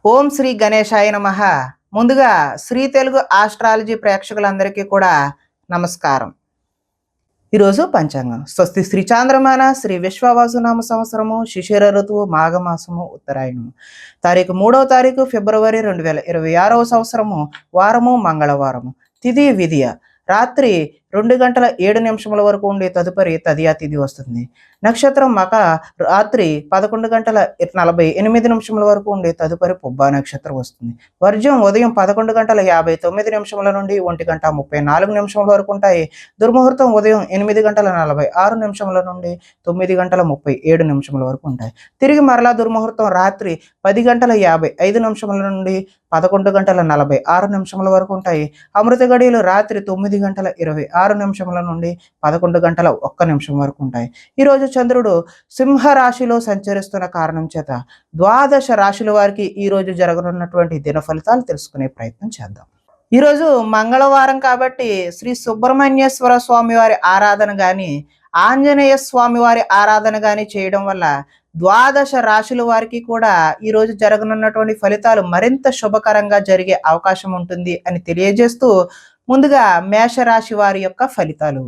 ఓం శ్రీ గణేశాయ నమః. ముందుగా శ్రీ తెలుగు ఆస్ట్రాలజీ ప్రేక్షకులందరికీ కూడా నమస్కారం. ఈరోజు పంచాంగం స్వస్తి శ్రీ చాంద్రమాన శ్రీ విశ్వవాసునామ సంవత్సరము శిశిర ఋతువు మాఘమాసము ఉత్తరాయణము తారీఖు 3వ తారీఖు ఫిబ్రవరి 2026వ సంవత్సరము వారము మంగళవారము తిథి విధియ రాత్రి 2:07 వరకు ఉండే తదుపరి తదియా తిథి వస్తుంది. నక్షత్రం మక రాత్రి 11:48 వరకు ఉండే తదుపరి పుబ్బా నక్షత్రం వస్తుంది. వర్జం ఉదయం 11:59 నుండి 1:34 వరకు ఉంటాయి. దుర్ముహూర్తం ఉదయం 8:46 నుండి 9:37 వరకు ఉంటాయి. తిరిగి మరలా దుర్ముహూర్తం రాత్రి 10:55 నుండి 11:46 వరకు ఉంటాయి. అమృత గడియలు రాత్రి 9:26 నుండి 11:01 వరకు ఉంటాయి. ఈరోజు చంద్రుడు సింహ రాశిలో సంచరిస్తున్న కారణం చేత ద్వాదశ రాశుల వారికి ఈరోజు జరగనున్నటువంటి దిన ఫలితాలు తెలుసుకునే ప్రయత్నం చేద్దాం. ఈరోజు మంగళవారం కాబట్టి శ్రీ సుబ్రహ్మణ్యేశ్వర స్వామి వారి ఆరాధన కానీ ఆంజనేయ స్వామి వారి ఆరాధన కానీ చేయడం వల్ల ద్వాదశ రాశుల వారికి కూడా ఈరోజు జరగనున్నటువంటి ఫలితాలు మరింత శుభకరంగా జరిగే అవకాశం ఉంటుంది అని తెలియజేస్తూ ముందుగా మేషరాశి వారి యొక్క ఫలితాలు.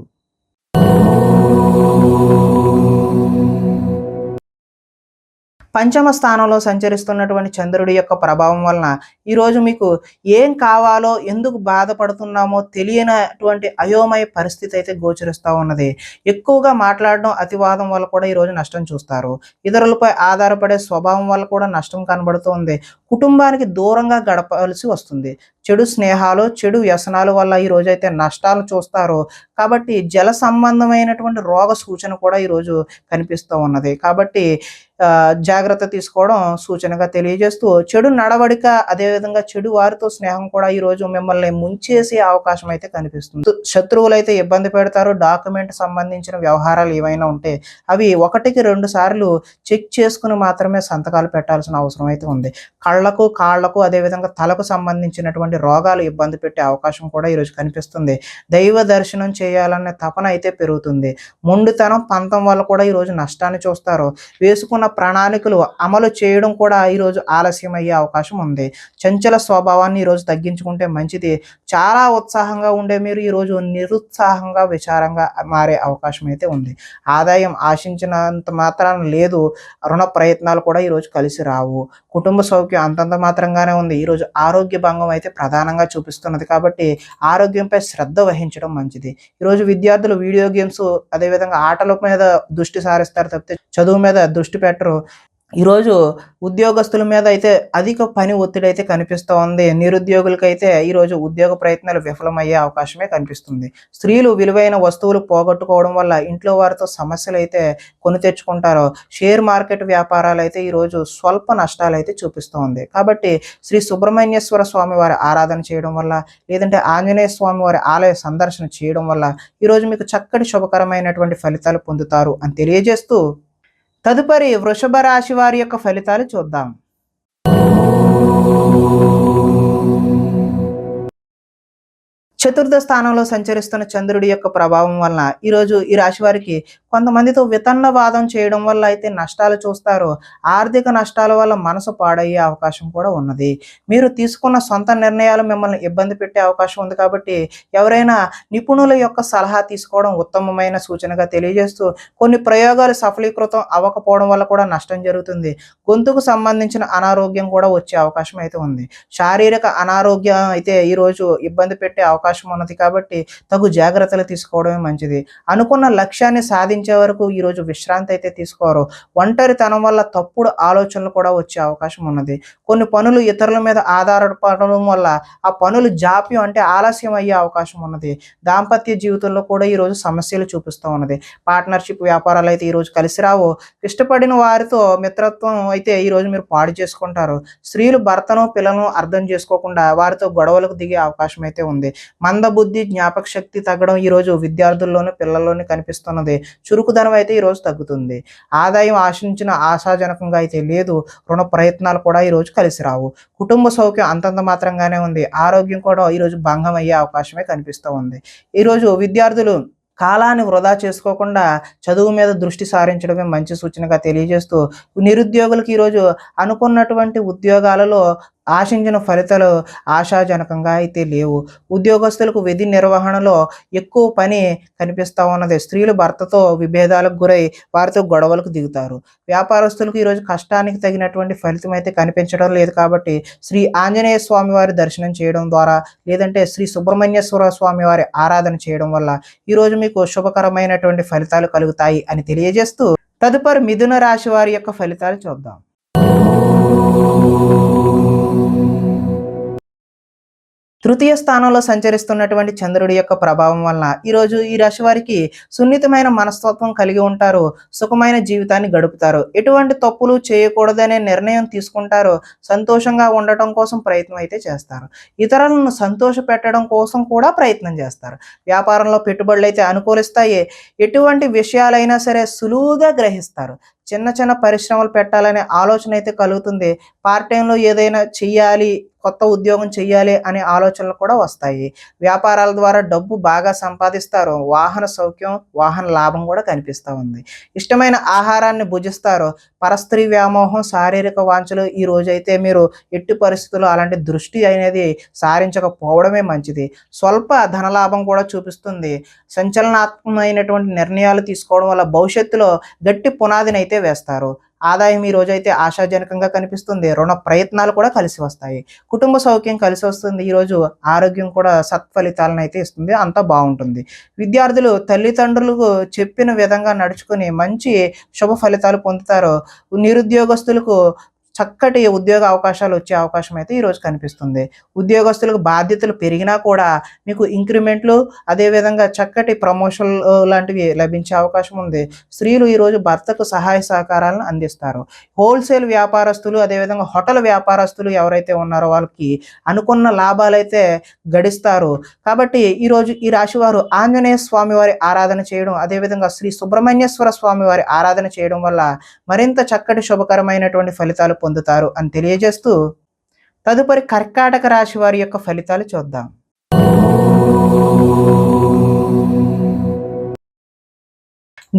పంచమ స్థానంలో సంచరిస్తున్నటువంటి చంద్రుడి యొక్క ప్రభావం వలన ఈరోజు మీకు ఏం కావాలో ఎందుకు బాధపడుతున్నామో తెలియనటువంటి అయోమయ పరిస్థితి అయితే గోచరిస్తూ ఉన్నది. ఎక్కువగా మాట్లాడడం అతివాదం వల్ల కూడా ఈరోజు నష్టం చూస్తారు. ఇతరులపై ఆధారపడే స్వభావం వల్ల కూడా నష్టం కనబడుతుంది. కుటుంబానికి దూరంగా గడపాల్సి వస్తుంది. చెడు స్నేహాలు చెడు వ్యసనాల వల్ల ఈ రోజైతే నష్టాలు చూస్తారు. కాబట్టి జల సంబంధమైనటువంటి రోగ సూచన కూడా ఈరోజు కనిపిస్తూ ఉన్నది. కాబట్టి జాగ్రత్త తీసుకోవడం సూచనగా తెలియజేస్తూ చెడు నడవడిక అదేవిధంగా చెడు వారితో స్నేహం కూడా ఈరోజు మిమ్మల్ని ముంచేసే అవకాశం అయితే కనిపిస్తుంది. శత్రువులు అయితే ఇబ్బంది పెడతారు. డాక్యుమెంట్ సంబంధించిన వ్యవహారాలు ఏవైనా ఉంటే అవి 1-2 సార్లు చెక్ చేసుకుని మాత్రమే సంతకాలు పెట్టాల్సిన అవసరం అయితే ఉంది. కళ్ళకు కాళ్లకు అదేవిధంగా తలకు సంబంధించినటువంటి రోగాలు ఇబ్బంది పెట్టే అవకాశం కూడా ఈరోజు కనిపిస్తుంది. దైవ దర్శనం చేయాలనే తపన అయితే పెరుగుతుంది. మొండితనం పంతం వల్ల కూడా ఈరోజు నష్టాన్ని చూస్తారు. వేసుకున్న ప్రణాళికలు అమలు చేయడం కూడా ఈరోజు ఆలస్యం అయ్యే అవకాశం ఉంది. చంచల స్వభావాన్ని ఈరోజు తగ్గించుకుంటే మంచిది. చాలా ఉత్సాహంగా ఉండే మీరు ఈరోజు నిరుత్సాహంగా విచారంగా మారే అవకాశం అయితే ఉంది. ఆదాయం ఆశించినంత మాత్రాన లేదు. రుణ ప్రయత్నాలు కూడా ఈరోజు కలిసి రావు. కుటుంబ సౌఖ్యం అంతంత మాత్రంగానే ఉంది. ఈరోజు ఆరోగ్య భంగం అయితే ప్రధానంగా చూపిస్తున్నది. కాబట్టి ఆరోగ్యంపై శ్రద్ధ వహించడం మంచిది. ఈరోజు విద్యార్థులు వీడియో గేమ్స్ అదేవిధంగా ఆటల మీద దృష్టి సారిస్తారు తప్పితే చదువు మీద దృష్టి పెట్టరు. ఈరోజు ఉద్యోగస్తుల మీద అయితే అధిక పని ఒత్తిడి అయితే కనిపిస్తూ ఉంది. నిరుద్యోగులకైతే ఈరోజు ఉద్యోగ ప్రయత్నాలు విఫలమయ్యే అవకాశమే కనిపిస్తుంది. స్త్రీలు విలువైన వస్తువులు పోగొట్టుకోవడం వల్ల ఇంట్లో వారితో సమస్యలు అయితే కొని తెచ్చుకుంటారు. షేర్ మార్కెట్ వ్యాపారాలు అయితే ఈరోజు స్వల్ప నష్టాలు అయితే చూపిస్తూ ఉంది. కాబట్టి శ్రీ సుబ్రహ్మణ్యేశ్వర స్వామి వారి ఆరాధన చేయడం వల్ల లేదంటే ఆంజనేయ స్వామి వారి ఆలయ సందర్శన చేయడం వల్ల ఈరోజు మీకు చక్కటి శుభకరమైనటువంటి ఫలితాలు పొందుతారు అని తెలియజేస్తూ తదుపరి వృషభ రాశి వారి యొక్క ఫలితాలు చూద్దాం. చతుర్థ స్థానంలో సంచరిస్తున్న చంద్రుడి యొక్క ప్రభావం వలన ఈరోజు ఈ రాశి వారికి కొంతమందితో వితన్నవాదం చేయడం వల్ల అయితే నష్టాలు చూస్తారు. ఆర్థిక నష్టాల వల్ల మనసు పాడయ్యే అవకాశం కూడా ఉన్నది. మీరు తీసుకున్న సొంత నిర్ణయాలు మిమ్మల్ని ఇబ్బంది పెట్టే అవకాశం ఉంది. కాబట్టి ఎవరైనా నిపుణుల యొక్క సలహా తీసుకోవడం ఉత్తమమైన సూచనగా తెలియజేస్తూ కొన్ని ప్రయోగాలు సఫలీకృతం అవ్వకపోవడం వల్ల కూడా నష్టం జరుగుతుంది. గొంతుకు సంబంధించిన అనారోగ్యం కూడా వచ్చే అవకాశం అయితే ఉంది. శారీరక అనారోగ్యం అయితే ఈరోజు ఇబ్బంది పెట్టే అవకాశం ఉన్నది. కాబట్టి తగు జాగ్రత్తలు తీసుకోవడమే మంచిది. అనుకున్న లక్ష్యాన్ని సాధించే వరకు ఈరోజు విశ్రాంతి అయితే తీసుకోరు. ఒంటరితనం వల్ల తప్పుడు ఆలోచనలు కూడా వచ్చే అవకాశం ఉన్నది. కొన్ని పనులు ఇతరుల మీద ఆధారపడడం వల్ల ఆ పనులు జాప్యం అంటే ఆలస్యం అయ్యే అవకాశం ఉన్నది. దాంపత్య జీవితంలో కూడా ఈరోజు సమస్యలు చూపిస్తూ ఉన్నది. పార్ట్నర్షిప్ వ్యాపారాలు అయితే ఈరోజు కలిసి రావు. ఇష్టపడిన వారితో మిత్రత్వం అయితే ఈరోజు మీరు పాడు చేసుకుంటారు. స్త్రీలు భర్తను పిల్లలను అర్థం చేసుకోకుండా వారితో గొడవలకు దిగే అవకాశం అయితే ఉంది. మందబుద్ధి జ్ఞాపక శక్తి తగ్గడం ఈరోజు విద్యార్థుల్లోనూ పిల్లల్లోనూ కనిపిస్తున్నది. చురుకుదనం అయితే ఈరోజు తగ్గుతుంది. ఆదాయం ఆశించిన ఆశాజనకంగా అయితే లేదు. రుణ ప్రయత్నాలు కూడా ఈరోజు కలిసి రావు. కుటుంబ సౌఖ్యం అంతంత మాత్రంగానే ఉంది. ఆరోగ్యం కూడా ఈరోజు భంగం అయ్యే అవకాశమే కనిపిస్తూ ఉంది. ఈరోజు విద్యార్థులు కాలాన్ని వృధా చేసుకోకుండా చదువు మీద దృష్టి సారించడమే మంచి సూచనగా తెలియజేస్తూ, నిరుద్యోగులకు ఈరోజు అనుకున్నటువంటి ఉద్యోగాలలో ఆశించిన ఫలితాలు ఆశాజనకంగా అయితే లేవు. ఉద్యోగస్తులకు విధి నిర్వహణలో ఎక్కువ పని కనిపిస్తా ఉన్నది. స్త్రీలు భర్తతో విభేదాలకు గురై వారితో గొడవలకు దిగుతారు. వ్యాపారస్తులకు ఈరోజు కష్టానికి తగినటువంటి ఫలితం అయితే కనిపించడం లేదు కాబట్టి శ్రీ ఆంజనేయ స్వామి వారి దర్శనం చేయడం ద్వారా, లేదంటే శ్రీ సుబ్రహ్మణ్యేశ్వర స్వామి వారి ఆరాధన చేయడం వల్ల ఈరోజు మీకు శుభకరమైనటువంటి ఫలితాలు కలుగుతాయి అని తెలియజేస్తూ, తదుపరి మిథున రాశి వారి యొక్క ఫలితాలు చూద్దాం. తృతీయ స్థానంలో సంచరిస్తున్నటువంటి చంద్రుడి యొక్క ప్రభావం వలన ఈరోజు ఈ రాశి వారికి సున్నితమైన మనస్తత్వం కలిగి ఉంటారు. సుఖమైన జీవితాన్ని గడుపుతారు. ఎటువంటి తప్పులు చేయకూడదనే నిర్ణయం తీసుకుంటారు. సంతోషంగా ఉండటం కోసం ప్రయత్నం అయితే చేస్తారు. ఇతరులను సంతోష పెట్టడం కోసం కూడా ప్రయత్నం చేస్తారు. వ్యాపారంలో పెట్టుబడులు అయితే అనుకూలిస్తాయి. ఎటువంటి విషయాలైనా సరే సులువుగా గ్రహిస్తారు. చిన్న చిన్న పరిశ్రమలు పెట్టాలనే ఆలోచన అయితే కలుగుతుంది. పార్ట్ టైంలో ఏదైనా చెయ్యాలి, కొత్త ఉద్యోగం చెయ్యాలి అనే ఆలోచనలు కూడా వస్తాయి. వ్యాపారాల ద్వారా డబ్బు బాగా సంపాదిస్తారు. వాహన సౌఖ్యం, వాహన లాభం కూడా కనిపిస్తూ ఉంది. ఇష్టమైన ఆహారాన్ని భుజిస్తారు. పరస్త్రీ వ్యామోహం, శారీరక వాంఛలు ఈ రోజైతే మీరు ఎట్టి పరిస్థితుల్లో అలాంటి దృష్టి అనేది సారించకపోవడమే మంచిది. స్వల్ప ధనలాభం కూడా చూపిస్తుంది. సంచలనాత్మకమైనటువంటి నిర్ణయాలు తీసుకోవడం వల్ల భవిష్యత్తులో గట్టి పునాదిని అయితే వేస్తారు. ఆదాయం ఈ రోజైతే ఆశాజనకంగా కనిపిస్తుంది. రుణ ప్రయత్నాలు కూడా కలిసి వస్తాయి. కుటుంబ సౌఖ్యం కలిసి వస్తుంది. ఈరోజు ఆరోగ్యం కూడా సత్ఫలితాలను అయితే ఇస్తుంది. అంతా బాగుంటుంది. విద్యార్థులు తల్లిదండ్రులకు చెప్పిన విధంగా నడుచుకుని మంచి శుభ ఫలితాలు పొందుతారు. నిరుద్యోగస్తులకు చక్కటి ఉద్యోగ అవకాశాలు వచ్చే అవకాశం అయితే ఈరోజు కనిపిస్తుంది. ఉద్యోగస్తులకు బాధ్యతలు పెరిగినా కూడా మీకు ఇంక్రిమెంట్లు, అదేవిధంగా చక్కటి ప్రమోషన్ లాంటివి లభించే అవకాశం ఉంది. స్త్రీలు ఈరోజు భర్తకు సహాయ సహకారాలను అందిస్తారు. హోల్సేల్ వ్యాపారస్తులు, అదేవిధంగా హోటల్ వ్యాపారస్తులు ఎవరైతే ఉన్నారో వాళ్ళకి అనుకున్న లాభాలు అయితే గడిస్తారు. కాబట్టి ఈరోజు ఈ రాశి వారు ఆంజనేయ స్వామి వారి ఆరాధన చేయడం, అదేవిధంగా శ్రీ సుబ్రహ్మణ్యేశ్వర స్వామి వారి ఆరాధన చేయడం వల్ల మరింత చక్కటి శుభకరమైనటువంటి ఫలితాలు పొందుతారు అని తెలియజేస్తూ, తదుపరి కర్కాటక రాశి వారి యొక్క ఫలితాలు చూద్దాం.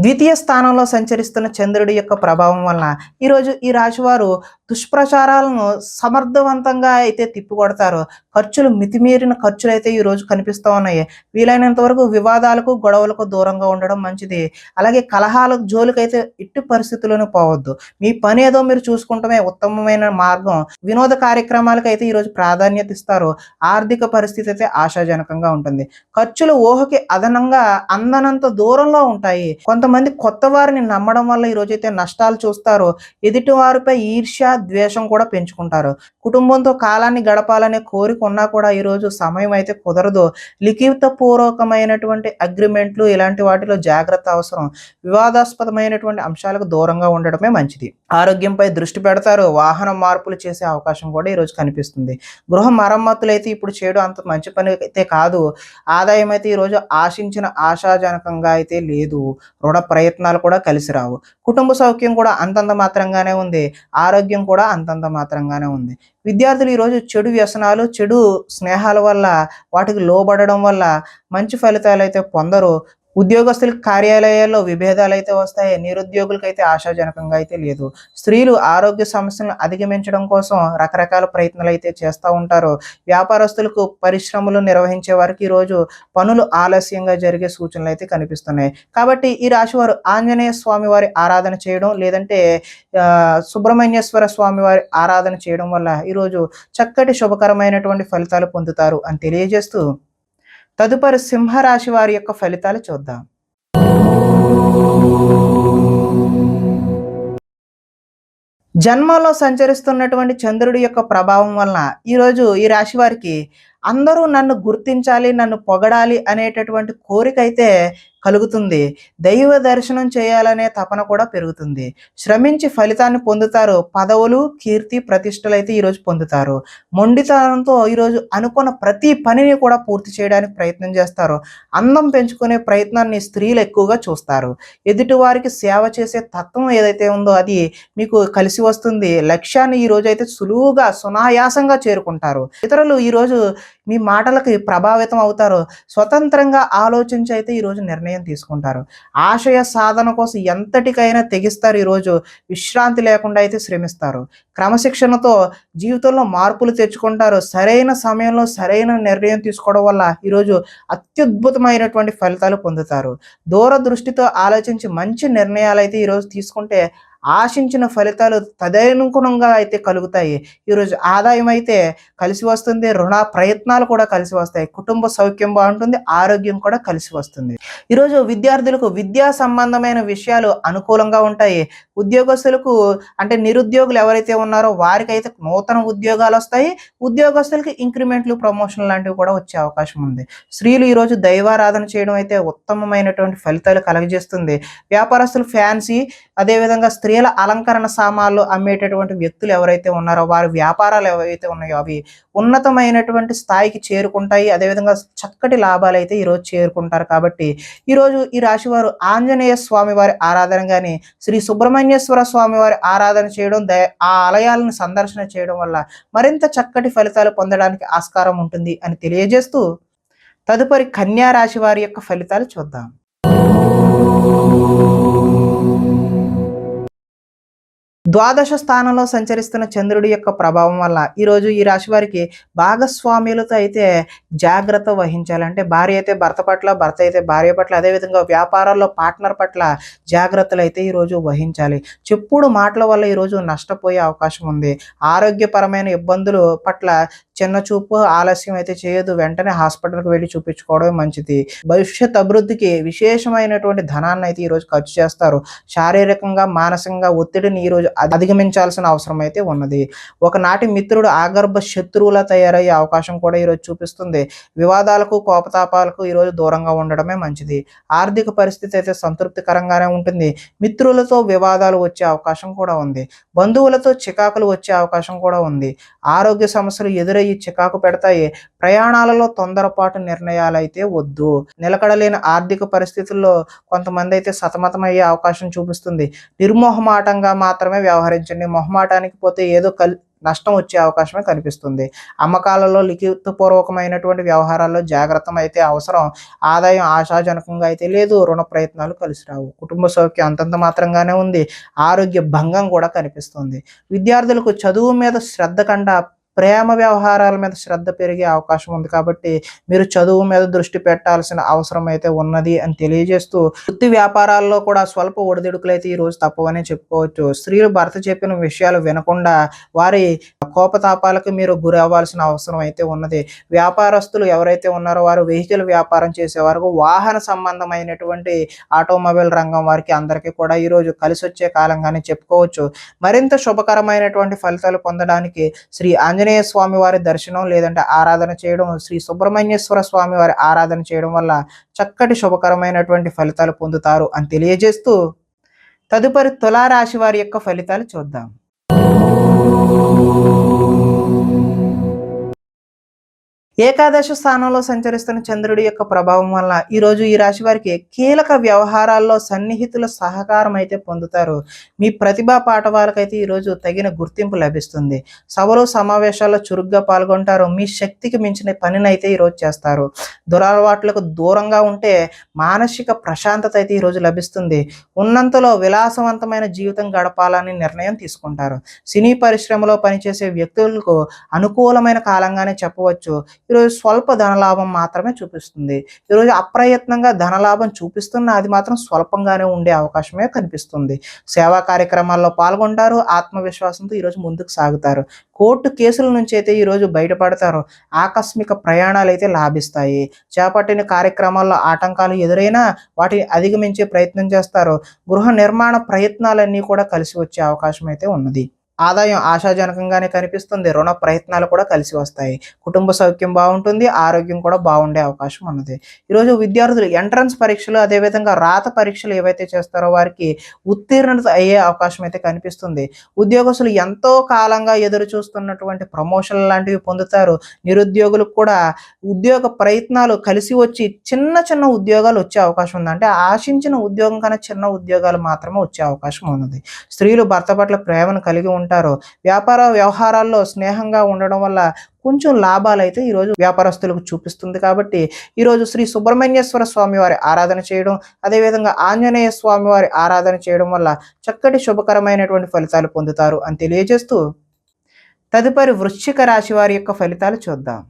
ద్వితీయ స్థానంలో సంచరిస్తున్న చంద్రుడి యొక్క ప్రభావం వలన ఈరోజు ఈ రాశివారు దుష్ప్రచారాలను సమర్థవంతంగా అయితే తిప్పికొడతారు. ఖర్చులు మితిమీరిన ఖర్చులు అయితే ఈరోజు కనిపిస్తూ ఉన్నాయి. వీలైనంత వరకు వివాదాలకు, గొడవలకు దూరంగా ఉండడం మంచిది. అలాగే కలహాలకు జోలికైతే ఎట్టి పరిస్థితుల్లోనూ పోవద్దు. మీ పని ఏదో మీరు చూసుకుంటమే ఉత్తమమైన మార్గం. వినోద కార్యక్రమాలకు అయితే ఈరోజు ప్రాధాన్యత ఇస్తారు. ఆర్థిక పరిస్థితి అయితే ఆశాజనకంగా ఉంటుంది. ఖర్చులు ఊహకి అదనంగా అందనంత దూరంలో ఉంటాయి. కొంతమంది కొత్త వారిని నమ్మడం వల్ల ఈరోజైతే నష్టాలు చూస్తారు. ఎదుటి వారిపై ఈర్ష్య, ద్వేషం కూడా పెంచుకుంటారు. కుటుంబంతో కాలాన్ని గడపాలనే కోరిక ఉన్నా కూడా ఈరోజు సమయం అయితే కుదరదు. లిఖిత పూర్వకమైనటువంటి అగ్రిమెంట్లు ఇలాంటి వాటిలో జాగ్రత్త అవసరం. వివాదాస్పదమైనటువంటి అంశాలకు దూరంగా ఉండడమే మంచిది. ఆరోగ్యంపై దృష్టి పెడతారు. వాహన మార్పులు చేసే అవకాశం కూడా ఈరోజు కనిపిస్తుంది. గృహ మరమ్మతులు అయితే ఇప్పుడు చేయడం అంత మంచి పని అయితే కాదు. ఆదాయం అయితే ఈరోజు ఆశించిన ఆశాజనకంగా అయితే లేదు. రుణ ప్రయత్నాలు కూడా కలిసి రావు. కుటుంబ సౌఖ్యం కూడా అంతంత మాత్రంగానే ఉంది. ఆరోగ్యం కూడా అంతంత మాత్రంగానే ఉంది. విద్యార్థులు ఈరోజు చెడు వ్యసనాలు, చెడు స్నేహాల వల్ల, వాటికి లోబడడం వల్ల మంచి ఫలితాలు అయితే పొందరు. ఉద్యోగస్తులకు కార్యాలయాల్లో విభేదాలు అయితే వస్తాయి. నిరుద్యోగులకైతే ఆశాజనకంగా అయితే లేదు. స్త్రీలు ఆరోగ్య సమస్యలను అధిగమించడం కోసం రకరకాల ప్రయత్నాలు అయితే చేస్తూ ఉంటారు. వ్యాపారస్తులకు, పరిశ్రమలు నిర్వహించే వారికి ఈరోజు పనులు ఆలస్యంగా జరిగే సూచనలు అయితే కనిపిస్తున్నాయి. కాబట్టి ఈ రాశి వారు ఆంజనేయ స్వామి వారి ఆరాధన చేయడం, లేదంటే సుబ్రహ్మణ్యేశ్వర స్వామి వారి ఆరాధన చేయడం వల్ల ఈరోజు చక్కటి శుభకరమైనటువంటి ఫలితాలు పొందుతారు అని తెలియజేస్తూ, తదుపరి సింహరాశి వారి యొక్క ఫలితాలు చూద్దాం. జన్మలో సంచరిస్తున్నటువంటి చంద్రుడి యొక్క ప్రభావం వలన ఈరోజు ఈ రాశి వారికి అందరూ నన్ను గుర్తించాలి, నన్ను పొగడాలి అనేటటువంటి కోరిక అయితే కలుగుతుంది. దైవ దర్శనం చేయాలనే తపన కూడా పెరుగుతుంది. శ్రమించి ఫలితాన్ని పొందుతారు. పదవులు, కీర్తి, ప్రతిష్టలు అయితే ఈరోజు పొందుతారు. మొండితనంతో ఈరోజు అనుకున్న ప్రతి పనిని కూడా పూర్తి చేయడానికి ప్రయత్నం చేస్తారు. అందం పెంచుకునే ప్రయత్నాన్ని స్త్రీలు ఎక్కువగా చూస్తారు. ఎదుటి వారికి సేవ చేసే తత్వం ఏదైతే ఉందో అది మీకు కలిసి వస్తుంది. లక్ష్యాన్ని ఈ రోజు అయితే సులువుగా, సునాయాసంగా చేరుకుంటారు. ఇతరులు ఈరోజు మీ మాటలకి ప్రభావితం అవుతారు. స్వతంత్రంగా ఆలోచించి అయితే ఈరోజు నిర్ణయం నిర్ణయం తీసుకుంటారు. ఆశయ సాధన కోసం ఎంతటికైనా తెగిస్తారు. ఈరోజు విశ్రాంతి లేకుండా అయితే శ్రమిస్తారు. క్రమశిక్షణతో జీవితంలో మార్పులు తెచ్చుకుంటారు. సరైన సమయంలో సరైన నిర్ణయం తీసుకోవడం వల్ల ఈరోజు అత్యద్భుతమైనటువంటి ఫలితాలు పొందుతారు. దూరదృష్టితో ఆలోచించి మంచి నిర్ణయాలు అయితే ఈరోజు తీసుకుంటే ఆశించిన ఫలితాలు తదనుగుణంగా అయితే కలుగుతాయి. ఈరోజు ఆదాయం అయితే కలిసి వస్తుంది. రుణ ప్రయత్నాలు కూడా కలిసి వస్తాయి. కుటుంబ సౌఖ్యం బాగుంటుంది. ఆరోగ్యం కూడా కలిసి వస్తుంది. ఈరోజు విద్యార్థులకు విద్యా సంబంధమైన విషయాలు అనుకూలంగా ఉంటాయి. ఉద్యోగస్తులకు అంటే నిరుద్యోగులు ఎవరైతే ఉన్నారో వారికైతే నూతన ఉద్యోగాలు వస్తాయి. ఉద్యోగస్తులకి ఇంక్రిమెంట్లు, ప్రమోషన్ లాంటివి కూడా వచ్చే అవకాశం ఉంది. స్త్రీలు ఈరోజు దైవారాధన చేయడం అయితే ఉత్తమమైనటువంటి ఫలితాలు కలగజేస్తుంది. వ్యాపారస్తులు ఫ్యాన్సీ, అదేవిధంగా స్త్రీల అలంకరణ సామాన్లు అమ్మేటటువంటి వ్యక్తులు ఎవరైతే ఉన్నారో వారి వ్యాపారాలు ఏవైతే ఉన్నాయో అవి ఉన్నతమైనటువంటి స్థాయికి చేరుకుంటాయి. అదేవిధంగా చక్కటి లాభాలు అయితే ఈరోజు చేరుకుంటారు. కాబట్టి ఈరోజు ఈ రాశి వారు ఆంజనేయ స్వామి వారి ఆరాధన కానీ, శ్రీ సుబ్రహ్మణ్యేశ్వర స్వామి వారి ఆరాధన చేయడం, ఆ ఆలయాలను సందర్శన చేయడం వల్ల మరింత చక్కటి ఫలితాలు పొందడానికి ఆస్కారం ఉంటుంది అని తెలియజేస్తూ తదుపరి కన్యా రాశి వారి యొక్క ఫలితాలు చూద్దాం. ద్వాదశ స్థానంలో సంచరిస్తున్న చంద్రుడి యొక్క ప్రభావం వల్ల ఈరోజు ఈ రాశి వారికి భాగస్వామ్యులతో అయితే జాగ్రత్త వహించాలి. అంటే భార్య అయితే భర్త పట్ల, భర్త అయితే భార్య పట్ల, అదేవిధంగా వ్యాపారాల్లో పార్ట్నర్ పట్ల జాగ్రత్తలు అయితే ఈరోజు వహించాలి. చెప్పుడు మాటల వల్ల ఈరోజు నష్టపోయే అవకాశం ఉంది. ఆరోగ్యపరమైన ఇబ్బందులు పట్ల చిన్న చూపు, ఆలస్యం అయితే చేయదు. వెంటనే హాస్పిటల్కి వెళ్ళి చూపించుకోవడమే మంచిది. భవిష్యత్ అభివృద్ధికి విశేషమైనటువంటి ధనాన్ని అయితే ఈరోజు ఖర్చు చేస్తారు. శారీరకంగా, మానసికంగా ఒత్తిడిని ఈరోజు అధిగమించాల్సిన అవసరం అయితే ఉన్నది. ఒకనాటి మిత్రుడు ఆగర్భ శత్రువులా తయారయ్యే అవకాశం కూడా ఈరోజు చూపిస్తుంది. వివాదాలకు, కోపతాపాలకు ఈరోజు దూరంగా ఉండడమే మంచిది. ఆర్థిక పరిస్థితి అయితే సంతృప్తికరంగానే ఉంటుంది. మిత్రులతో వివాదాలు వచ్చే అవకాశం కూడా ఉంది. బంధువులతో చికాకులు వచ్చే అవకాశం కూడా ఉంది. ఆరోగ్య సమస్యలు ఎదురయ్యి చికాకు పెడతాయి. ప్రయాణాలలో తొందరపాటు నిర్ణయాలు అయితే వద్దు. నిలకడలేని ఆర్థిక పరిస్థితుల్లో కొంతమంది అయితే సతమతమయ్యే అవకాశం చూపిస్తుంది. నిర్మోహమాటంగా మాత్రమే వ్యవహరించండి. మొహమాటానికి పోతే ఏదో నష్టం వచ్చే అవకాశమే కనిపిస్తుంది. అమ్మకాలలో లిఖితపూర్వకమైనటువంటి వ్యవహారాల్లో జాగ్రత్త అయితే అవసరం. ఆదాయం ఆశాజనకంగా అయితే లేదు. రుణ ప్రయత్నాలు కలిసి రావు. కుటుంబ సౌఖ్యం అంతంత మాత్రంగానే ఉంది. ఆరోగ్య భంగం కూడా కనిపిస్తుంది. విద్యార్థులకు చదువు మీద శ్రద్ధ కంటే ప్రేమ వ్యవహారాల మీద శ్రద్ధ పెరిగే అవకాశం ఉంది. కాబట్టి మీరు చదువు మీద దృష్టి పెట్టాల్సిన అవసరం అయితే ఉన్నది అని తెలియజేస్తూ వృత్తి వ్యాపారాల్లో కూడా స్వల్ప ఒడిదుడుకులు అయితే ఈరోజు తప్పవనే చెప్పుకోవచ్చు. స్త్రీలు భర్త చెప్పిన విషయాలు వినకుండా వారి కోపతాపాలకు మీరు గురి అవ్వాల్సిన అవసరం అయితే ఉన్నది. వ్యాపారస్తులు ఎవరైతే ఉన్నారో వారు వెహికల్ వ్యాపారం చేసేవారు, వాహన సంబంధమైనటువంటి ఆటోమొబైల్ రంగం వారికి అందరికీ కూడా ఈరోజు కలిసి వచ్చే కాలంగానే చెప్పుకోవచ్చు. మరింత శుభకరమైనటువంటి ఫలితాలు పొందడానికి శ్రీ ఆంజనేయ స్వామి వారి దర్శనం లేదంటే ఆరాధన చేయడం, శ్రీ సుబ్రహ్మణ్యేశ్వర స్వామి వారి ఆరాధన చేయడం వల్ల చక్కటి శుభకరమైనటువంటి ఫలితాలు పొందుతారు అని తెలియజేస్తూ తదుపరి తులారాశి వారి యొక్క ఫలితాలు చూద్దాం. ఏకాదశ స్థానంలో సంచరిస్తున్న చంద్రుడి యొక్క ప్రభావం వల్ల ఈరోజు ఈ రాశి వారికి కీలక వ్యవహారాల్లో సన్నిహితుల సహకారం అయితే పొందుతారు. మీ ప్రతిభా పాఠవాలకైతే ఈరోజు తగిన గుర్తింపు లభిస్తుంది. సభలు, సమావేశాల్లో చురుగ్గా పాల్గొంటారు. మీ శక్తికి మించిన పనిని అయితే ఈరోజు చేస్తారు. దురలవాట్లకు దూరంగా ఉంటే మానసిక ప్రశాంతత అయితే ఈరోజు లభిస్తుంది. ఉన్నంతలో విలాసవంతమైన జీవితం గడపాలని నిర్ణయం తీసుకుంటారు. సినీ పరిశ్రమలో పనిచేసే వ్యక్తులకు అనుకూలమైన కాలంగానే చెప్పవచ్చు. ఈరోజు స్వల్ప ధనలాభం మాత్రమే చూపిస్తుంది. ఈరోజు అప్రయత్నంగా ధనలాభం చూపిస్తున్న అది మాత్రం స్వల్పంగానే ఉండే అవకాశమే కనిపిస్తుంది. సేవా కార్యక్రమాల్లో పాల్గొంటారు. ఆత్మవిశ్వాసంతో ఈరోజు ముందుకు సాగుతారు. కోర్టు కేసుల నుంచి అయితే ఈరోజు బయటపడతారు. ఆకస్మిక ప్రయాణాలు అయితే లాభిస్తాయి. చేపట్టిన కార్యక్రమాల్లో ఆటంకాలు ఎదురైనా వాటిని అధిగమించే ప్రయత్నం చేస్తారు. గృహ నిర్మాణ ప్రయత్నాలన్నీ కూడా కలిసి వచ్చే అవకాశం అయితే ఉన్నది. ఆదాయం ఆశాజనకంగానే కనిపిస్తుంది. రుణ ప్రయత్నాలు కూడా కలిసి వస్తాయి. కుటుంబ సౌఖ్యం బాగుంటుంది. ఆరోగ్యం కూడా బాగుండే అవకాశం ఉన్నది. ఈరోజు విద్యార్థులు ఎంట్రన్స్ పరీక్షలు, అదేవిధంగా రాత పరీక్షలు ఏవైతే చేస్తారో వారికి ఉత్తీర్ణత అయ్యే అవకాశం అయితే కనిపిస్తుంది. ఉద్యోగస్తులు ఎంతో కాలంగా ఎదురు చూస్తున్నటువంటి ప్రమోషన్లు లాంటివి పొందుతారు. నిరుద్యోగులకు కూడా ఉద్యోగ ప్రయత్నాలు కలిసి వచ్చి చిన్న చిన్న ఉద్యోగాలు వచ్చే అవకాశం ఉంది. అంటే ఆశించిన ఉద్యోగం కన్నా చిన్న ఉద్యోగాలు మాత్రమే వచ్చే అవకాశం ఉన్నది. స్త్రీలు భర్త పట్ల ప్రేమను కలిగి ఉంటారు. వ్యాపార వ్యవహారాల్లో స్నేహంగా ఉండడం వల్ల కొంచెం లాభాలైతే ఈరోజు వ్యాపారస్తులకు చూపిస్తుంది. కాబట్టి ఈరోజు శ్రీ సుబ్రహ్మణ్యేశ్వర స్వామి వారి ఆరాధన చేయడం, అదేవిధంగా ఆంజనేయ స్వామి వారి ఆరాధన చేయడం వల్ల చక్కటి శుభకరమైనటువంటి ఫలితాలు పొందుతారు అని తెలియజేస్తూ, తదుపరి వృశ్చిక రాశి వారి యొక్క ఫలితాలు చూద్దాం.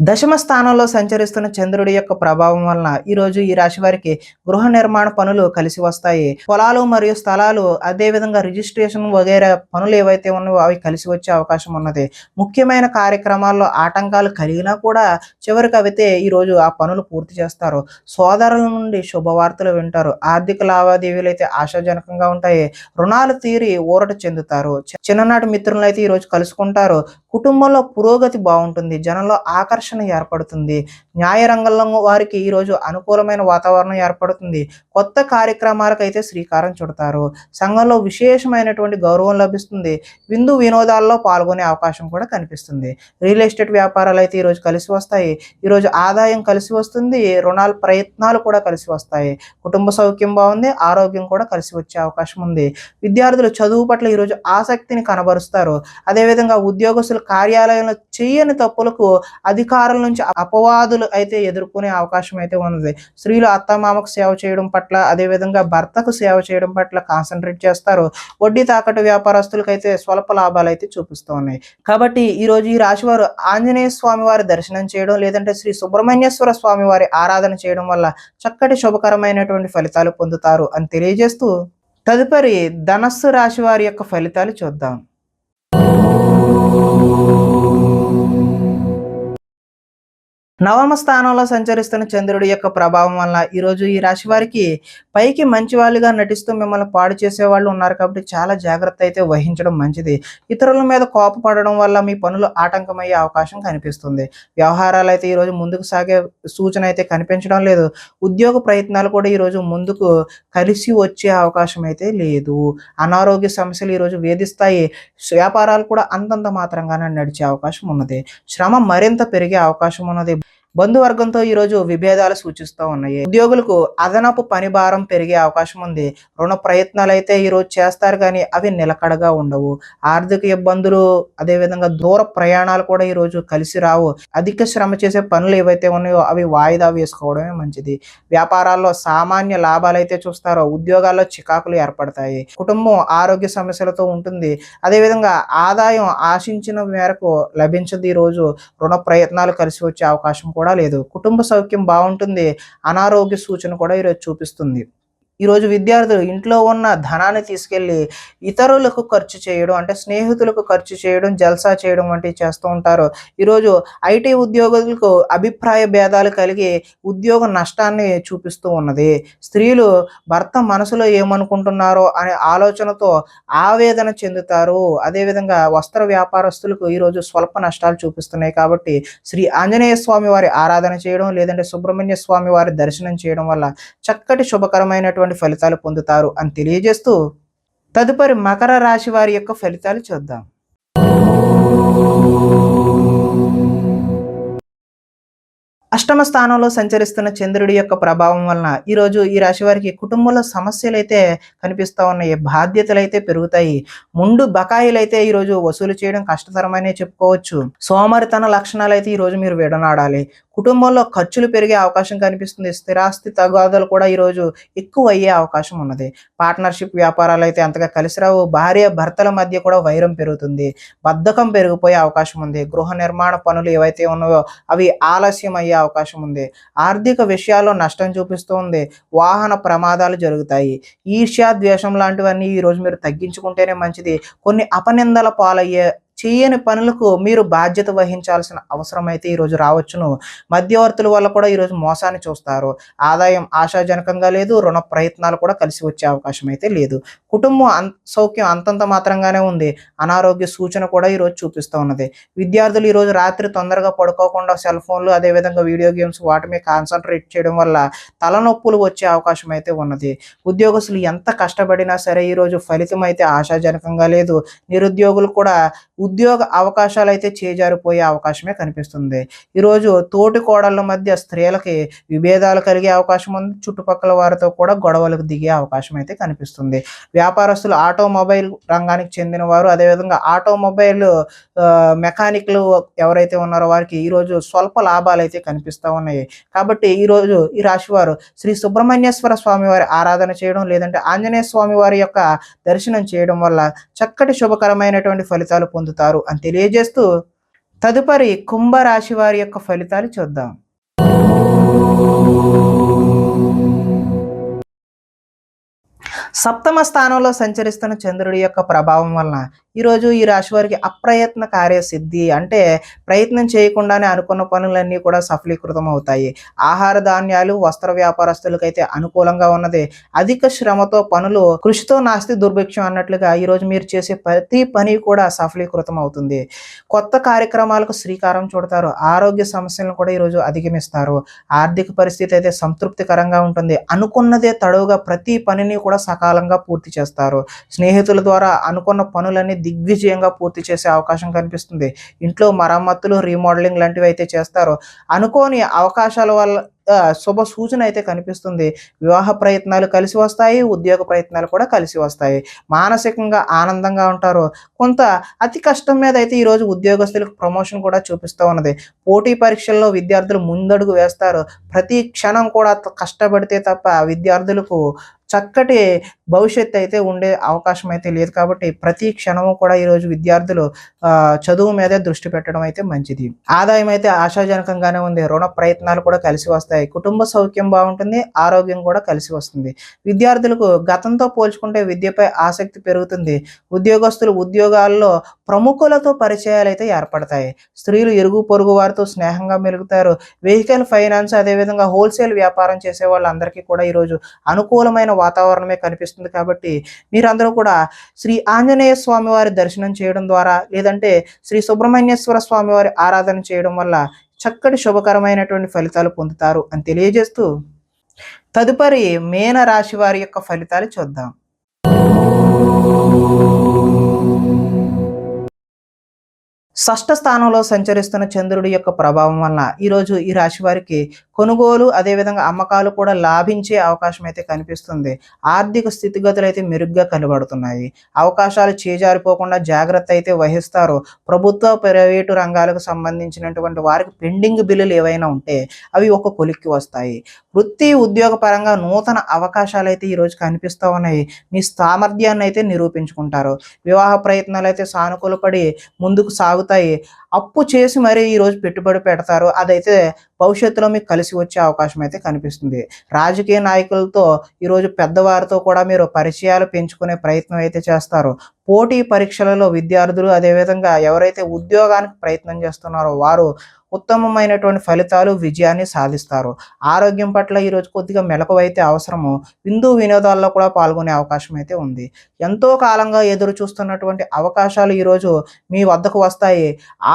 దశమ స్థానంలో సంచరిస్తున్న చంద్రుడి యొక్క ప్రభావం వలన ఈరోజు ఈ రాశి వారికి గృహ నిర్మాణ పనులు కలిసి వస్తాయి. పొలాలు మరియు స్థలాలు, అదేవిధంగా రిజిస్ట్రేషన్ వగైరా పనులు ఏవైతే ఉన్నాయో అవి కలిసి వచ్చే అవకాశం ఉన్నది. ముఖ్యమైన కార్యక్రమాల్లో ఆటంకాలు కలిగినా కూడా చివరికి అయితే ఈరోజు ఆ పనులు పూర్తి చేస్తారు. సోదరుల నుండి శుభవార్తలు వింటారు. ఆర్థిక లావాదేవీలు అయితే ఆశాజనకంగా ఉంటాయి. రుణాలు తీరి ఊరట చెందుతారు. చిన్ననాటి మిత్రులను అయితే ఈరోజు కలుసుకుంటారు. కుటుంబంలో పురోగతి బాగుంటుంది. జనంలో ఆకర్షణ ఏర్పడుతుంది. న్యాయ రంగంలో వారికి ఈరోజు అనుకూలమైన వాతావరణం ఏర్పడుతుంది. కొత్త కార్యక్రమాలకైతే శ్రీకారం చుడతారు. సంఘంలో విశేషమైనటువంటి గౌరవం లభిస్తుంది. విందు వినోదాల్లో పాల్గొనే అవకాశం కూడా కనిపిస్తుంది. రియల్ ఎస్టేట్ వ్యాపారాలు అయితే ఈరోజు కలిసి వస్తాయి. ఈరోజు ఆదాయం కలిసి వస్తుంది. రుణాల ప్రయత్నాలు కూడా కలిసి వస్తాయి. కుటుంబ సౌఖ్యం బాగుంది. ఆరోగ్యం కూడా కలిసి వచ్చే అవకాశం ఉంది. విద్యార్థులు చదువు పట్ల ఈరోజు ఆసక్తిని కనబరుస్తారు. అదేవిధంగా ఉద్యోగస్తులు కార్యాలయంలో చేయని తప్పులకు అధికారుల నుంచి అపవాదులు అయితే ఎదుర్కొనే అవకాశం అయితే ఉన్నది. స్త్రీలు అత్తమామకు సేవ చేయడం పట్ల, అదేవిధంగా భర్తకు సేవ చేయడం పట్ల కాన్సన్ట్రేట్ చేస్తారు. వడ్డీ తాకట్టు వ్యాపారస్తులకు అయితే స్వల్ప లాభాలు అయితే చూపిస్తూ ఉన్నాయి. కాబట్టి ఈరోజు ఈ రాశి వారు ఆంజనేయ స్వామి వారి దర్శనం చేయడం, లేదంటే శ్రీ సుబ్రహ్మణ్యేశ్వర స్వామి వారి ఆరాధన చేయడం వల్ల చక్కటి శుభకరమైనటువంటి ఫలితాలు పొందుతారు అని తెలియజేస్తూ, తదుపరి ధనస్సు రాశి వారి యొక్క ఫలితాలు చూద్దాం. నవమ స్థానంలో సంచరిస్తున్న చంద్రుడి యొక్క ప్రభావం వల్ల ఈరోజు ఈ రాశి వారికి పైకి మంచి వాళ్ళుగా నటిస్తూ మిమ్మల్ని పాడు చేసే వాళ్ళు ఉన్నారు. కాబట్టి చాలా జాగ్రత్త అయితే వహించడం మంచిది. ఇతరుల మీద కోపపడడం వల్ల మీ పనులు ఆటంకమయ్యే అవకాశం కనిపిస్తుంది. వ్యవహారాలు అయితే ఈరోజు ముందుకు సాగే సూచన అయితే కనిపించడం లేదు. ఉద్యోగ ప్రయత్నాలు కూడా ఈరోజు ముందుకు కలిసి వచ్చే అవకాశం అయితే లేదు. అనారోగ్య సమస్యలు ఈరోజు వేధిస్తాయి. వ్యాపారాలు కూడా అంతంత మాత్రంగానే నడిచే అవకాశం ఉన్నది. శ్రమ మరింత పెరిగే అవకాశం ఉన్నది. బంధువర్గంతో ఈరోజు విభేదాలు సూచిస్తూ ఉన్నాయి. ఉద్యోగులకు అదనపు పని భారం పెరిగే అవకాశం ఉంది. రుణ ప్రయత్నాలు అయితే ఈరోజు చేస్తారు, కానీ అవి నిలకడగా ఉండవు. ఆర్థిక ఇబ్బందులు, అదేవిధంగా దూర ప్రయాణాలు కూడా ఈరోజు కలిసి రావు. అధిక శ్రమ చేసే పనులు ఏవైతే ఉన్నాయో అవి వాయిదా వేసుకోవడమే మంచిది. వ్యాపారాల్లో సామాన్య లాభాలు అయితే చూస్తారో, ఉద్యోగాల్లో చికాకులు ఏర్పడతాయి. కుటుంబం ఆరోగ్య సమస్యలతో ఉంటుంది. అదేవిధంగా ఆదాయం ఆశించిన మేరకు లభించదు. ఈరోజు రుణ ప్రయత్నాలు కలిసి వచ్చే అవకాశం కూడా లేదు. కుటుంబ సౌఖ్యం బాగుంటుంది. అనారోగ్య సూచన కూడా ఈరోజు చూపిస్తుంది. ఈరోజు విద్యార్థులు ఇంట్లో ఉన్న ధనాన్ని తీసుకెళ్ళి ఇతరులకు ఖర్చు చేయడం, అంటే స్నేహితులకు ఖర్చు చేయడం, జల్సా చేయడం వంటివి చేస్తూ ఉంటారు. ఈరోజు ఐటీ ఉద్యోగులకు అభిప్రాయ భేదాలు కలిగి ఉద్యోగ నష్టాన్ని చూపిస్తూ ఉన్నది. స్త్రీలు భర్త మనసులో ఏమనుకుంటున్నారో అనే ఆలోచనతో ఆవేదన చెందుతారు. అదేవిధంగా వస్త్ర వ్యాపారస్తులకు ఈరోజు స్వల్ప నష్టాలు చూపిస్తున్నాయి. కాబట్టి శ్రీ ఆంజనేయ స్వామి వారి ఆరాధన చేయడం, లేదంటే సుబ్రహ్మణ్య స్వామి వారి దర్శనం చేయడం వల్ల చక్కటి శుభకరమైనటువంటి ఫలితాలు పొందుతారు అని తెలియజేస్తూ, తదుపరి మకర రాశి వారి యొక్క ఫలితాలు చూద్దాం. అష్టమ స్థానంలో సంచరిస్తున్న చంద్రుడి యొక్క ప్రభావం వలన ఈరోజు ఈ రాశి వారికి కుటుంబంలో సమస్యలు అయితే కనిపిస్తూ ఉన్నాయి. బాధ్యతలు అయితే పెరుగుతాయి. ముందు బకాయిలు అయితే ఈరోజు వసూలు చేయడం కష్టతరమనే చెప్పుకోవచ్చు. సోమరితన లక్షణాలు అయితే ఈరోజు మీరు విడనాడాలి. కుటుంబంలో ఖర్చులు పెరిగే అవకాశం కనిపిస్తుంది. స్థిరాస్తి తగాదాలు కూడా ఈరోజు ఎక్కువ అయ్యే అవకాశం ఉన్నది. పార్ట్నర్షిప్ వ్యాపారాలు అయితే అంతగా కలిసి రావు. భార్య భర్తల మధ్య కూడా వైరం పెరుగుతుంది. బద్ధకం పెరిగిపోయే అవకాశం ఉంది. గృహ నిర్మాణ పనులు ఏవైతే ఉన్నాయో అవి ఆలస్యం అయ్యే అవకాశం ఉంది. ఆర్థిక విషయాల్లో నష్టం చూపిస్తూ ఉంది. వాహన ప్రమాదాలు జరుగుతాయి. ఈర్ష్య, ద్వేషం లాంటివన్నీ ఈరోజు మీరు తగ్గించుకుంటేనే మంచిది. కొన్ని అపనిందల పాలయ్యే చేయని పనులకు మీరు బాధ్యత వహించాల్సిన అవసరం అయితే ఈరోజు రావచ్చును. మధ్యవర్తుల వల్ల కూడా ఈరోజు మోసాన్ని చూస్తారు. ఆదాయం ఆశాజనకంగా లేదు. రుణ ప్రయత్నాలు కూడా కలిసి వచ్చే అవకాశం అయితే లేదు. కుటుంబం సౌఖ్యం అంతంత మాత్రంగానే ఉంది. అనారోగ్య సూచన కూడా ఈరోజు చూపిస్తూ ఉన్నది. విద్యార్థులు ఈరోజు రాత్రి తొందరగా పడుకోకుండా సెల్ ఫోన్లు, అదేవిధంగా వీడియో గేమ్స్ వాటి మీద కాన్సన్ట్రేట్ చేయడం వల్ల తలనొప్పులు వచ్చే అవకాశం అయితే ఉన్నది. ఉద్యోగస్తులు ఎంత కష్టపడినా సరే ఈరోజు ఫలితం అయితే ఆశాజనకంగా లేదు. నిరుద్యోగులు కూడా ఉద్యోగ అవకాశాలు అయితే చేజారిపోయే అవకాశమే కనిపిస్తుంది. ఈరోజు తోటి కోడళ్ళ మధ్య స్త్రీలకి విభేదాలు కలిగే అవకాశం ఉంది. చుట్టుపక్కల వారితో కూడా గొడవలకు దిగే అవకాశం అయితే కనిపిస్తుంది. వ్యాపారస్తులు ఆటోమొబైల్ రంగానికి చెందిన వారు, అదేవిధంగా ఆటోమొబైల్ మెకానిక్లు ఎవరైతే ఉన్నారో వారికి ఈరోజు స్వల్ప లాభాలు అయితే కనిపిస్తూ ఉన్నాయి. కాబట్టి ఈరోజు ఈ రాశి వారు శ్రీ సుబ్రహ్మణ్యేశ్వర స్వామి వారి ఆరాధన చేయడం, లేదంటే ఆంజనేయ స్వామి వారి యొక్క దర్శనం చేయడం వల్ల చక్కటి శుభకరమైనటువంటి ఫలితాలు పొందుతారు అని తెలియజేస్తూ, తదుపరి కుంభరాశి వారి యొక్క ఫలితాలు చూద్దాం. సప్తమ స్థానంలో సంచరిస్తున్న చంద్రుడి యొక్క ప్రభావం వలన ఈరోజు ఈ రాశి వారికి అప్రయత్న కార్యసిద్ధి, అంటే ప్రయత్నం చేయకుండానే అనుకున్న పనులన్నీ కూడా సఫలీకృతం అవుతాయి. ఆహార ధాన్యాలు, వస్త్ర వ్యాపారస్తులకైతే అనుకూలంగా ఉన్నది. అధిక శ్రమతో పనులు కృషితో నాస్తి దుర్భిక్షం అన్నట్లుగా ఈరోజు మీరు చేసే ప్రతి పని కూడా సఫలీకృతం అవుతుంది. కొత్త కార్యక్రమాలకు శ్రీకారం చుడతారు. ఆరోగ్య సమస్యలను కూడా ఈరోజు అధిగమిస్తారు. ఆర్థిక పరిస్థితి అయితే సంతృప్తికరంగా ఉంటుంది. అనుకున్నదే తడవుగా ప్రతి పనిని కూడా సకాలంగా పూర్తి చేస్తారు. స్నేహితుల ద్వారా అనుకున్న పనులన్నీ దిగ్విజయంగా పూర్తి చేసే అవకాశం కనిపిస్తుంది. ఇంట్లో మరమ్మతులు, రీమోడలింగ్ లాంటివి అయితే చేస్తారు. అనుకోని అవకాశాల వల్ల శుభ సూచన అయితే కనిపిస్తుంది. వివాహ ప్రయత్నాలు కలిసి వస్తాయి. ఉద్యోగ ప్రయత్నాలు కూడా కలిసి వస్తాయి. మానసికంగా ఆనందంగా ఉంటారు. కొంత అతి కష్టం మీద అయితే ఈరోజు ఉద్యోగస్తులకు ప్రమోషన్ కూడా చూపిస్తూ ఉన్నది. పోటీ పరీక్షల్లో విద్యార్థులు ముందడుగు వేస్తారు. ప్రతి క్షణం కూడా కష్టపడితే తప్ప విద్యార్థులకు చక్కటి భవిష్యత్తు అయితే ఉండే అవకాశం అయితే లేదు. కాబట్టి ప్రతి క్షణము కూడా ఈరోజు విద్యార్థులు చదువు మీదే దృష్టి పెట్టడం అయితే మంచిది. ఆదాయం అయితే ఆశాజనకంగానే ఉంది. రుణ ప్రయత్నాలు కూడా కలిసి వస్తాయి. కుటుంబ సౌఖ్యం బాగుంటుంది. ఆరోగ్యం కూడా కలిసి వస్తుంది. విద్యార్థులకు గతంతో పోల్చుకుంటే విద్యపై ఆసక్తి పెరుగుతుంది. ఉద్యోగస్తులు ఉద్యోగాల్లో ప్రముఖులతో పరిచయాలు అయితే ఏర్పడతాయి. స్త్రీలు ఇరుగు పొరుగు వారితో స్నేహంగా మెలుగుతారు. వెహికల్ ఫైనాన్స్, అదేవిధంగా హోల్సేల్ వ్యాపారం చేసే వాళ్ళందరికీ కూడా ఈరోజు అనుకూలమైన వాతావరణమే కనిపిస్తుంది. కాబట్టి మీరందరూ కూడా శ్రీ ఆంజనేయ స్వామి వారి దర్శనం చేయడం ద్వారా, లేదంటే శ్రీ సుబ్రహ్మణ్యేశ్వర స్వామి వారి ఆరాధన చేయడం వల్ల చక్కటి శుభకరమైనటువంటి ఫలితాలు పొందుతారు అని తెలియజేస్తూ, తదుపరి మీన రాశి వారి యొక్క ఫలితాలు చూద్దాం. షష్ఠ స్థానంలో సంచరిస్తున్న చంద్రుడి యొక్క ప్రభావం వలన ఈరోజు ఈ రాశి వారికి కొనుగోలు, అదేవిధంగా అమ్మకాలు కూడా లాభించే అవకాశం అయితే కనిపిస్తుంది. ఆర్థిక స్థితిగతులు అయితే మెరుగ్గా కనబడుతున్నాయి. అవకాశాలు చేజారిపోకుండా జాగ్రత్త అయితే వహిస్తారు. ప్రభుత్వ, ప్రైవేటు రంగాలకు సంబంధించినటువంటి వారికి పెండింగ్ బిల్లులు ఏవైనా ఉంటే అవి ఒక కొలిక్కి వస్తాయి. వృత్తి, ఉద్యోగ పరంగా నూతన అవకాశాలు అయితే ఈరోజు కనిపిస్తూ ఉన్నాయి. మీ సామర్థ్యాన్ని అయితే నిరూపించుకుంటారు. వివాహ ప్రయత్నాలు అయితే సానుకూలపడి ముందుకు సాగుతాయి. అప్పు చేసి మరీ ఈరోజు పెట్టుబడి పెడతారు. అదైతే భవిష్యత్తులో మీకు కలిసి వచ్చే అవకాశం అయితే కనిపిస్తుంది. రాజకీయ నాయకులతో ఈరోజు పెద్దవారితో కూడా మీరు పరిచయాలు పెంచుకునే ప్రయత్నం అయితే చేస్తారు. పోటీ పరీక్షలలో విద్యార్థులు, అదేవిధంగా ఎవరైతే ఉద్యోగానికి ప్రయత్నం చేస్తున్నారో వారు ఉత్తమమైనటువంటి ఫలితాలు, విజయాన్ని సాధిస్తారు. ఆరోగ్యం పట్ల ఈరోజు కొద్దిగా మెలకువైతే అవసరము. విందు వినోదాల్లో కూడా పాల్గొనే అవకాశం అయితే ఉంది. ఎంతో కాలంగా ఎదురు చూస్తున్నటువంటి అవకాశాలు ఈరోజు మీ వద్దకు వస్తాయి.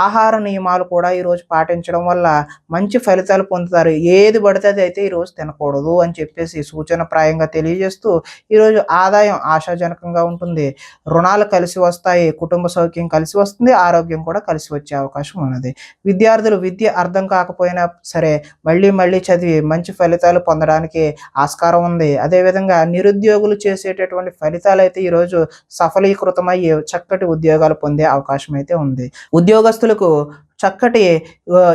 ఆహార నియమాలు కూడా ఈరోజు పాటించడం వల్ల మంచి ఫలితాలు పొందుతారు. ఏది పడితే అది అయితే ఈరోజు తినకూడదు అని చెప్పేసి సూచనప్రాయంగా తెలియజేస్తూ, ఈరోజు ఆదాయం ఆశాజనకంగా ఉంటుంది. రుణాలు కలిసి వస్తాయి. కుటుంబ సౌఖ్యం కలిసి వస్తుంది. ఆరోగ్యం కూడా కలిసి వచ్చే అవకాశం ఉన్నది. విద్యార్థులు విద్య అర్థం కాకపోయినా సరే మళ్ళీ చదివి మంచి ఫలితాలు పొందడానికి ఆస్కారం ఉంది. అదేవిధంగా నిరుద్యోగులు చేసేటటువంటి ఫలితాలు అయితే ఈరోజు సఫలీకృతమయ్యి చక్కటి ఉద్యోగాలు పొందే అవకాశం అయితే ఉంది. ఉద్యోగస్తులకు చక్కటి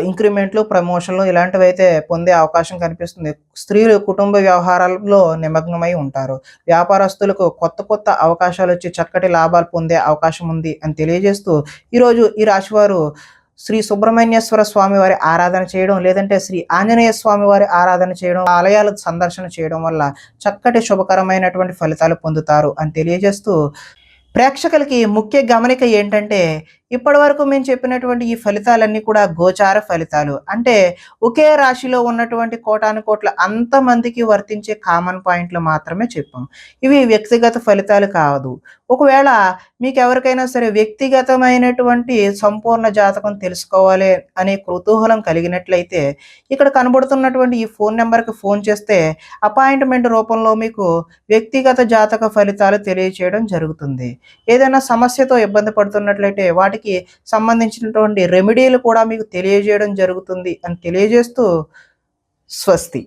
ఇంక్రిమెంట్లు, ప్రమోషన్లు ఇలాంటివి అయితే పొందే అవకాశం కనిపిస్తుంది. స్త్రీలు కుటుంబ వ్యవహారాల్లో నిమగ్నమై ఉంటారు. వ్యాపారస్తులకు కొత్త అవకాశాలు వచ్చి చక్కటి లాభాలు పొందే అవకాశం ఉంది అని తెలియజేస్తూ, ఈరోజు ఈ రాశివారు శ్రీ సుబ్రహ్మణ్యేశ్వర స్వామి వారి ఆరాధన చేయడం, లేదంటే శ్రీ ఆంజనేయ స్వామి వారి ఆరాధన చేయడం, ఆలయాల సందర్శన చేయడం వల్ల చక్కటి శుభకరమైనటువంటి ఫలితాలు పొందుతారు అని తెలియజేస్తూ, ప్రేక్షకులకి ముఖ్య గమనిక ఏంటంటే, ఇప్పటి వరకు మేము చెప్పినటువంటి ఈ ఫలితాలన్నీ కూడా గోచార ఫలితాలు. అంటే ఒకే రాశిలో ఉన్నటువంటి కోటాను కోట్ల అంతమందికి వర్తించే కామన్ పాయింట్లు మాత్రమే చెప్పాం. ఇవి వ్యక్తిగత ఫలితాలు కాదు. ఒకవేళ మీకు ఎవరికైనా సరే వ్యక్తిగతమైనటువంటి సంపూర్ణ జాతకం తెలుసుకోవాలి అనే కుతూహలం కలిగినట్లయితే, ఇక్కడ కనబడుతున్నటువంటి ఈ ఫోన్ నెంబర్కి ఫోన్ చేస్తే అపాయింట్మెంట్ రూపంలో మీకు వ్యక్తిగత జాతక ఫలితాలు తెలియచేయడం జరుగుతుంది. ఏదైనా సమస్యతో ఇబ్బంది పడుతున్నట్లయితే వాటికి దానికి సంబంధించినటువంటి రెమెడీలు కూడా మీకు తెలియజేయడం జరుగుతుంది అని తెలియజేస్తూ స్వస్తి.